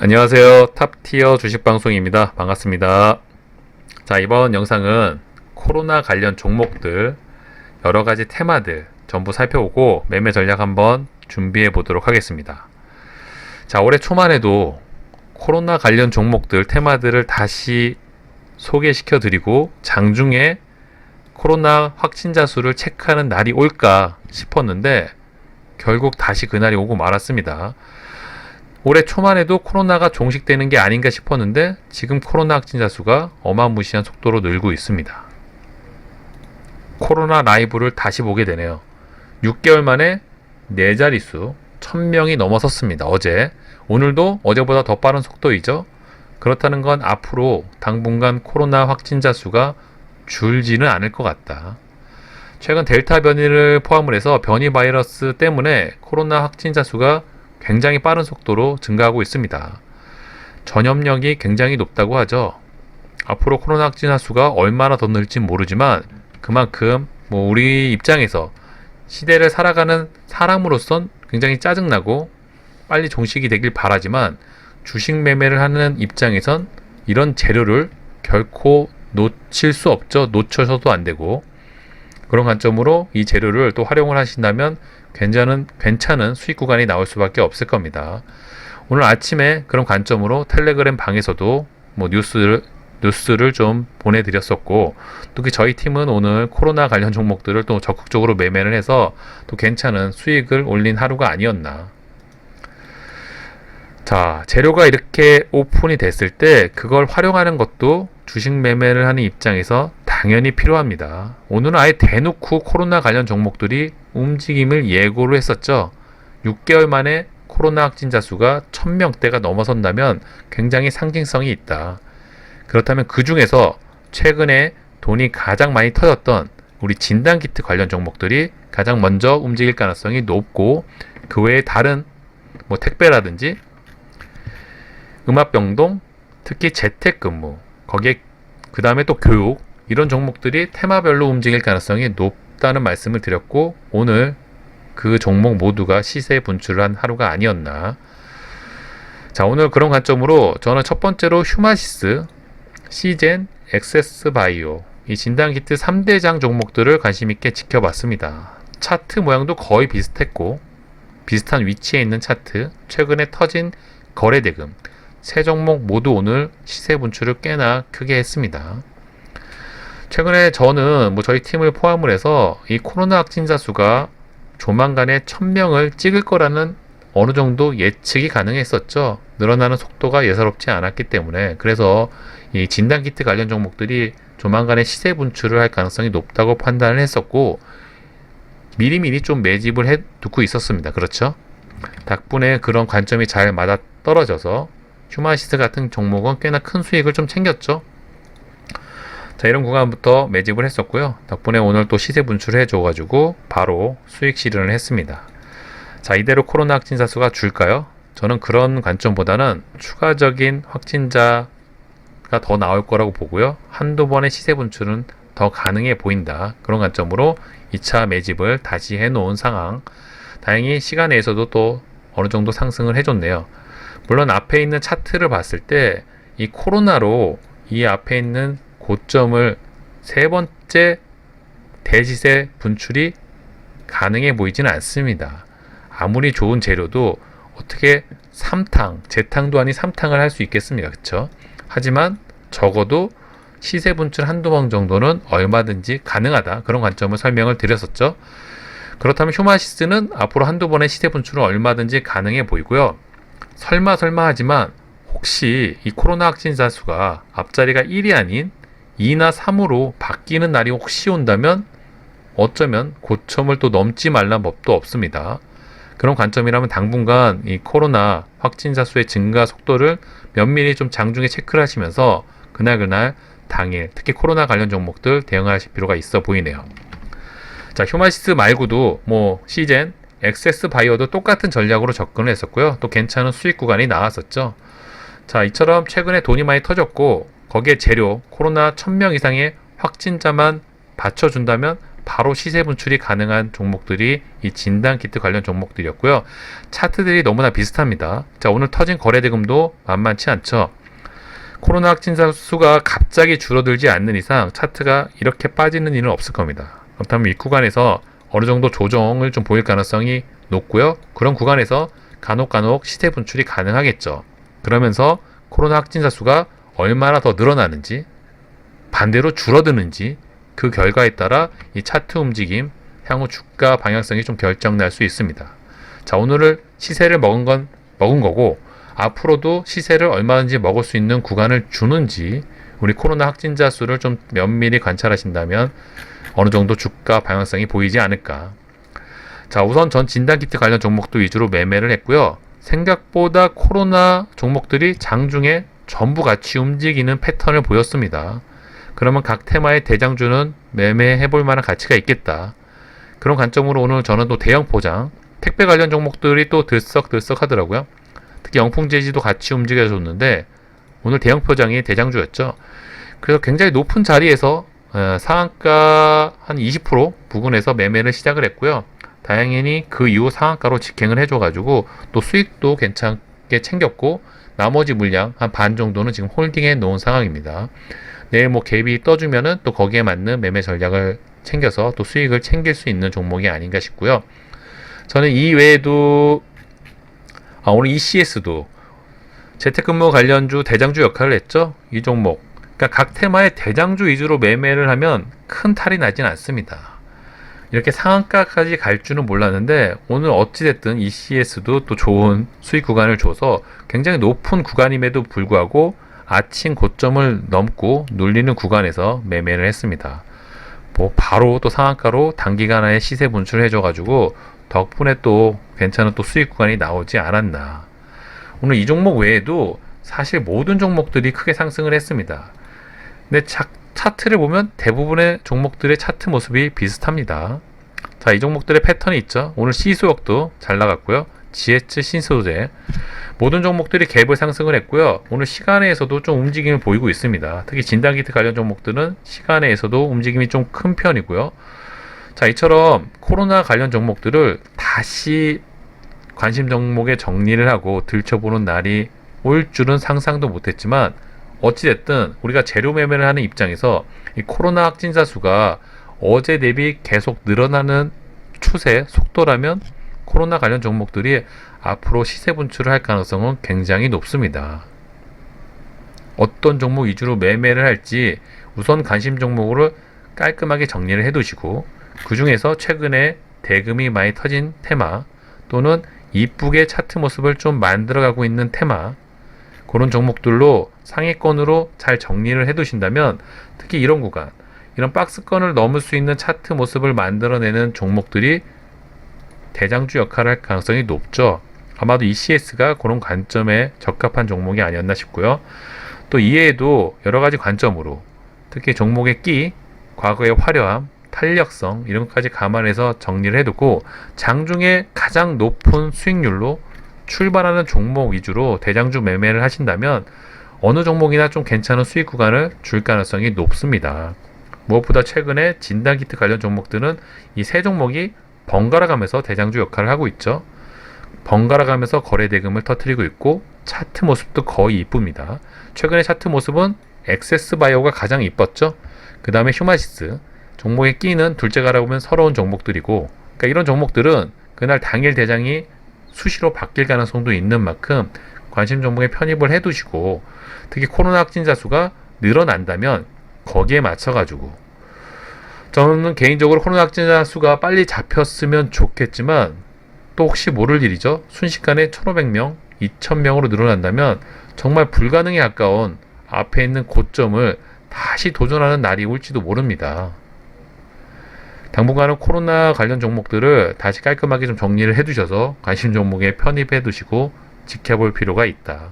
안녕하세요. 탑티어 주식방송입니다. 반갑습니다. 자, 이번 영상은 코로나 관련 종목들 여러가지 테마들 전부 살펴보고 매매 전략 한번 준비해 보도록 하겠습니다. 자, 올해 초만 해도 코로나 관련 종목들 테마들을 다시 소개시켜 드리고 장중에 코로나 확진자 수를 체크하는 날이 올까 싶었는데 결국 다시 그날이 오고 말았습니다. 올해 초만 해도 코로나가 종식되는 게 아닌가 싶었는데 지금 코로나 확진자 수가 어마무시한 속도로 늘고 있습니다. 코로나 라이브를 다시 보게 되네요. 6개월 만에 4자릿수 1000명이 넘어섰습니다. 어제. 오늘도 어제보다 더 빠른 속도이죠. 그렇다는 건 앞으로 당분간 코로나 확진자 수가 줄지는 않을 것 같다. 최근 델타 변이를 포함을 해서 변이 바이러스 때문에 코로나 확진자 수가 굉장히 빠른 속도로 증가하고 있습니다. 전염력이 굉장히 높다고 하죠. 앞으로 코로나 확진자 수가 얼마나 더 늘지 모르지만 그만큼 우리 입장에서 시대를 살아가는 사람으로선 굉장히 짜증나고 빨리 종식이 되길 바라지만 주식 매매를 하는 입장에선 이런 재료를 결코 놓칠 수 없죠. 놓쳐서도 안 되고 그런 관점으로 이 재료를 또 활용을 하신다면 괜찮은 수익 구간이 나올 수밖에 없을 겁니다. 오늘 아침에 그런 관점으로 텔레그램 방에서도 뉴스를 좀 보내드렸었고 또 저희 팀은 오늘 코로나 관련 종목들을 또 적극적으로 매매를 해서 또 괜찮은 수익을 올린 하루가 아니었나. 자, 재료가 이렇게 오픈이 됐을 때 그걸 활용하는 것도 주식 매매를 하는 입장에서 당연히 필요합니다. 오늘은 아예 대놓고 코로나 관련 종목들이 움직임을 예고를 했었죠. 6개월 만에 코로나 확진자 수가 1000명대가 넘어선다면 굉장히 상징성이 있다. 그렇다면 그 중에서 최근에 돈이 가장 많이 터졌던 우리 진단키트 관련 종목들이 가장 먼저 움직일 가능성이 높고 그 외에 다른 택배라든지 음압병동, 특히 재택근무, 거기에 그 다음에 또 교육 이런 종목들이 테마별로 움직일 가능성이 높다는 말씀을 드렸고 오늘 그 종목 모두가 시세 분출을 한 하루가 아니었나. 자, 오늘 그런 관점으로 저는 첫 번째로 휴마시스, 시젠, 엑세스바이오 이 진단키트 3대장 종목들을 관심있게 지켜봤습니다. 차트 모양도 거의 비슷했고 비슷한 위치에 있는 차트, 최근에 터진 거래대금 세 종목 모두 오늘 시세 분출을 꽤나 크게 했습니다. 최근에 저는 저희 팀을 포함을 해서 이 코로나 확진자 수가 조만간에 1000명을 찍을 거라는 어느 정도 예측이 가능했었죠. 늘어나는 속도가 예사롭지 않았기 때문에 그래서 이 진단키트 관련 종목들이 조만간에 시세 분출을 할 가능성이 높다고 판단을 했었고 미리미리 좀 매집을 해 두고 있었습니다. 그렇죠? 덕분에 그런 관점이 잘 맞아 떨어져서 휴마시스 같은 종목은 꽤나 큰 수익을 좀 챙겼죠. 자, 이런 구간부터 매집을 했었고요. 덕분에 오늘 또 시세 분출을 해줘가지고 바로 수익 실현을 했습니다. 자, 이대로 코로나 확진자 수가 줄까요? 저는 그런 관점보다는 추가적인 확진자가 더 나올 거라고 보고요. 한두 번의 시세 분출은 더 가능해 보인다. 그런 관점으로 2차 매집을 다시 해놓은 상황. 다행히 시간 내에서도 또 어느 정도 상승을 해줬네요. 물론 앞에 있는 차트를 봤을 때 이 코로나로 이 앞에 있는 고점을 세 번째 대시세 분출이 가능해 보이지는 않습니다. 아무리 좋은 재료도 어떻게 재탕도 아닌 3탕을 할 수 있겠습니까? 그쵸? 하지만 적어도 시세 분출 한두 번 정도는 얼마든지 가능하다. 그런 관점을 설명을 드렸었죠. 그렇다면 휴마시스는 앞으로 한두 번의 시세 분출은 얼마든지 가능해 보이고요. 설마 하지만 혹시 이 코로나 확진자 수가 앞자리가 1이 아닌 2나 3으로 바뀌는 날이 혹시 온다면 어쩌면 고점을 또 넘지 말란 법도 없습니다. 그런 관점이라면 당분간 이 코로나 확진자 수의 증가 속도를 면밀히 좀 장중에 체크를 하시면서 그날 당일 특히 코로나 관련 종목들 대응하실 필요가 있어 보이네요. 자, 휴마시스 말고도 시젠, 엑세스바이오도 똑같은 전략으로 접근을 했었고요. 또 괜찮은 수익 구간이 나왔었죠. 자, 이처럼 최근에 돈이 많이 터졌고 거기에 재료 코로나 1000명 이상의 확진자만 받쳐준다면 바로 시세 분출이 가능한 종목들이 이 진단키트 관련 종목들이었고요. 차트들이 너무나 비슷합니다. 자, 오늘 터진 거래대금도 만만치 않죠. 코로나 확진자 수가 갑자기 줄어들지 않는 이상 차트가 이렇게 빠지는 일은 없을 겁니다. 그렇다면 이 구간에서 어느 정도 조정을 좀 보일 가능성이 높고요. 그런 구간에서 간혹 시세 분출이 가능하겠죠. 그러면서 코로나 확진자 수가 얼마나 더 늘어나는지 반대로 줄어드는지 그 결과에 따라 이 차트 움직임, 향후 주가 방향성이 좀 결정날 수 있습니다. 자, 오늘을 시세를 먹은 거고 앞으로도 시세를 얼마든지 먹을 수 있는 구간을 주는지 우리 코로나 확진자 수를 좀 면밀히 관찰하신다면 어느 정도 주가 방향성이 보이지 않을까. 자, 우선 전 진단키트 관련 종목도 위주로 매매를 했고요. 생각보다 코로나 종목들이 장중에 전부 같이 움직이는 패턴을 보였습니다. 그러면 각 테마의 대장주는 매매해볼 만한 가치가 있겠다. 그런 관점으로 오늘 저는 또 대형 포장, 택배 관련 종목들이 또 들썩들썩 하더라고요. 특히 영풍제지도 같이 움직여줬는데 오늘 대형 포장이 대장주였죠. 그래서 굉장히 높은 자리에서 상한가 한 20% 부근에서 매매를 시작을 했고요. 다행히 그 이후 상한가로 직행을 해줘가지고 또 수익도 괜찮게 챙겼고 나머지 물량 한 반 정도는 지금 홀딩해 놓은 상황입니다. 내일 뭐 갭이 떠주면은 또 거기에 맞는 매매 전략을 챙겨서 또 수익을 챙길 수 있는 종목이 아닌가 싶고요. 저는 이 외에도 오늘 ECS도 재택근무 관련주 대장주 역할을 했죠. 이 종목. 그러니까 각 테마의 대장주 위주로 매매를 하면 큰 탈이 나진 않습니다. 이렇게 상한가까지 갈 줄은 몰랐는데 오늘 어찌됐든 ECS도 또 좋은 수익 구간을 줘서 굉장히 높은 구간임에도 불구하고 아침 고점을 넘고 눌리는 구간에서 매매를 했습니다. 뭐 바로 또 상한가로 단기간에 시세 분출을 해줘가지고 덕분에 또 괜찮은 또 수익 구간이 나오지 않았나. 오늘 이 종목 외에도 사실 모든 종목들이 크게 상승을 했습니다. 근데 차트를 보면 대부분의 종목들의 차트 모습이 비슷합니다. 자, 이 종목들의 패턴이 있죠. 오늘 C소역도 잘 나갔고요. GH 신소재 모든 종목들이 갭을 상승을 했고요. 오늘 시간에서도 좀 움직임을 보이고 있습니다. 특히 진단키트 관련 종목들은 시간에서도 움직임이 좀 큰 편이고요. 자, 이처럼 코로나 관련 종목들을 다시 관심 종목에 정리를 하고 들춰보는 날이 올 줄은 상상도 못했지만 어찌됐든 우리가 재료 매매를 하는 입장에서 이 코로나 확진자 수가 어제 대비 계속 늘어나는 추세 속도라면 코로나 관련 종목들이 앞으로 시세 분출을 할 가능성은 굉장히 높습니다. 어떤 종목 위주로 매매를 할지 우선 관심 종목으로 깔끔하게 정리를 해 두시고 그 중에서 최근에 대금이 많이 터진 테마 또는 이쁘게 차트 모습을 좀 만들어가고 있는 테마 그런 종목들로 상위권으로 잘 정리를 해 두신다면 특히 이런 구간 이런 박스권을 넘을 수 있는 차트 모습을 만들어내는 종목들이 대장주 역할을 할 가능성이 높죠. 아마도 ECS가 그런 관점에 적합한 종목이 아니었나 싶고요. 또 이외에도 여러 가지 관점으로 특히 종목의 끼, 과거의 화려함, 탄력성 이런 것까지 감안해서 정리를 해두고 장중에 가장 높은 수익률로 출발하는 종목 위주로 대장주 매매를 하신다면 어느 종목이나 좀 괜찮은 수익 구간을 줄 가능성이 높습니다. 무엇보다 최근에 진단키트 관련 종목들은 이 세 종목이 번갈아 가면서 대장주 역할을 하고 있죠. 번갈아 가면서 거래 대금을 터뜨리고 있고 차트 모습도 거의 이쁩니다. 최근에 차트 모습은 엑세스바이오가 가장 이뻤죠. 그 다음에 휴마시스 종목의 끼는 둘째 가라 보면 서러운 종목들이고 그러니까 이런 종목들은 그날 당일 대장이 수시로 바뀔 가능성도 있는 만큼 관심 종목에 편입을 해두시고 특히 코로나 확진자 수가 늘어난다면 거기에 맞춰가지고 저는 개인적으로 코로나 확진자 수가 빨리 잡혔으면 좋겠지만 또 혹시 모를 일이죠. 순식간에 1,500명, 2,000명으로 늘어난다면 정말 불가능에 가까운 앞에 있는 고점을 다시 도전하는 날이 올지도 모릅니다. 당분간은 코로나 관련 종목들을 다시 깔끔하게 좀 정리를 해두셔서 관심 종목에 편입해 두시고 지켜볼 필요가 있다.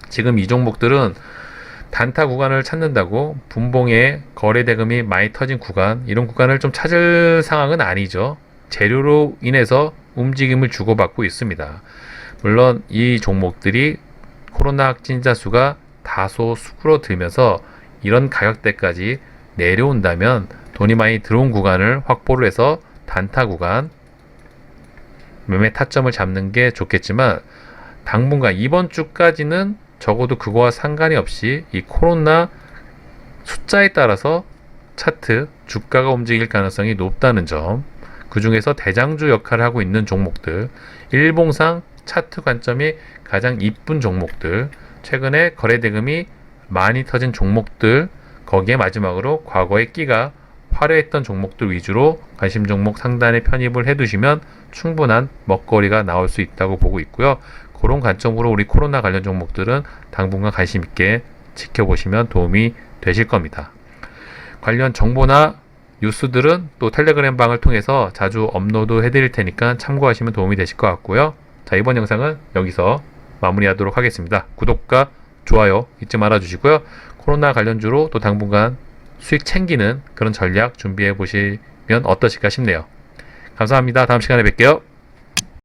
지금 이 종목들은 단타 구간을 찾는다고 분봉에 거래 대금이 많이 터진 구간 이런 구간을 좀 찾을 상황은 아니죠. 재료로 인해서 움직임을 주고받고 있습니다. 물론 이 종목들이 코로나 확진자 수가 다소 수그러들면서 이런 가격대까지 내려온다면 돈이 많이 들어온 구간을 확보를 해서 단타 구간 매매 타점을 잡는 게 좋겠지만 당분간 이번 주까지는 적어도 그거와 상관이 없이 이 코로나 숫자에 따라서 차트 주가가 움직일 가능성이 높다는 점, 그 중에서 대장주 역할을 하고 있는 종목들, 일봉상 차트 관점이 가장 이쁜 종목들, 최근에 거래대금이 많이 터진 종목들, 거기에 마지막으로 과거에 끼가 화려했던 종목들 위주로 관심 종목 상단에 편입을 해두시면 충분한 먹거리가 나올 수 있다고 보고 있고요. 그런 관점으로 우리 코로나 관련 종목들은 당분간 관심 있게 지켜보시면 도움이 되실 겁니다. 관련 정보나 뉴스들은 또 텔레그램 방을 통해서 자주 업로드 해드릴 테니까 참고하시면 도움이 되실 것 같고요. 자, 이번 영상은 여기서 마무리하도록 하겠습니다. 구독과 좋아요 잊지 말아 주시고요. 코로나 관련주로 또 당분간 수익 챙기는 그런 전략 준비해 보시면 어떠실까 싶네요. 감사합니다. 다음 시간에 뵐게요.